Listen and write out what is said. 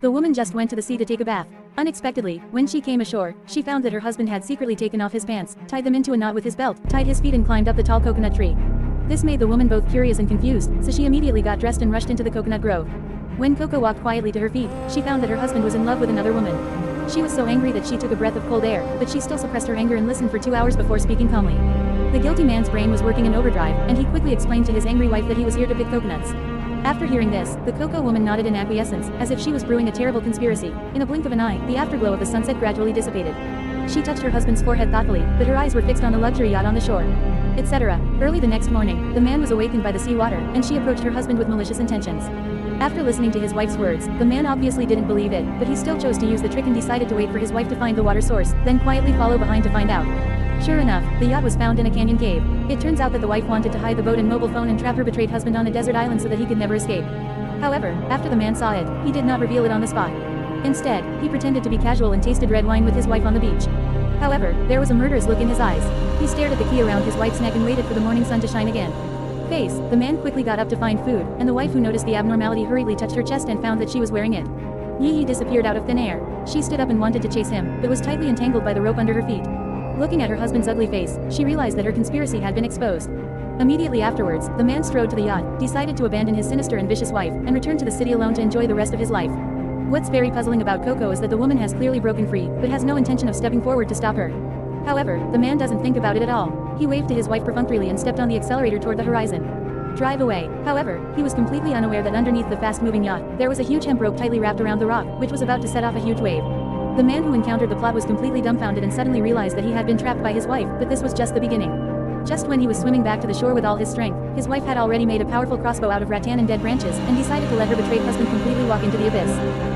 The woman just went to the sea to take a bath. Unexpectedly, when she came ashore, she found that her husband had secretly taken off his pants, tied them into a knot with his belt, tied his feet and climbed up the tall coconut tree. This made the woman both curious and confused, so she immediately got dressed and rushed into the coconut grove. When Coco walked quietly to her feet, she found that her husband was in love with another woman. She was so angry that she took a breath of cold air, but she still suppressed her anger and listened for 2 hours before speaking calmly. The guilty man's brain was working in overdrive, and he quickly explained to his angry wife that he was here to pick coconuts. After hearing this, the Coco woman nodded in acquiescence, as if she was brewing a terrible conspiracy. In a blink of an eye, the afterglow of the sunset gradually dissipated. She touched her husband's forehead thoughtfully, but her eyes were fixed on the luxury yacht on the shore, etc. Early the next morning, the man was awakened by the sea water, and she approached her husband with malicious intentions. After listening to his wife's words, the man obviously didn't believe it, but he still chose to use the trick and decided to wait for his wife to find the water source, then quietly follow behind to find out. Sure enough, the yacht was found in a canyon cave. It turns out that the wife wanted to hide the boat and mobile phone and trap her betrayed husband on a desert island so that he could never escape. However, after the man saw it, he did not reveal it on the spot. Instead, he pretended to be casual and tasted red wine with his wife on the beach. However, there was a murderous look in his eyes. He stared at the key around his wife's neck and waited for the morning sun to shine again. The man quickly got up to find food, and the wife who noticed the abnormality hurriedly touched her chest and found that she was wearing it. Yee disappeared out of thin air. She stood up and wanted to chase him, but was tightly entangled by the rope under her feet. Looking at her husband's ugly face, she realized that her conspiracy had been exposed. Immediately afterwards, the man strode to the yacht, decided to abandon his sinister and vicious wife, and returned to the city alone to enjoy the rest of his life. What's very puzzling about Coco is that the woman has clearly broken free, but has no intention of stepping forward to stop her. However, the man doesn't think about it at all. He waved to his wife perfunctorily and stepped on the accelerator toward the horizon. Drive away. However, he was completely unaware that underneath the fast-moving yacht, there was a huge hemp rope tightly wrapped around the rock, which was about to set off a huge wave. The man who encountered the plot was completely dumbfounded and suddenly realized that he had been trapped by his wife, but this was just the beginning. Just when he was swimming back to the shore with all his strength, his wife had already made a powerful crossbow out of rattan and dead branches, and decided to let her betrayed husband completely walk into the abyss.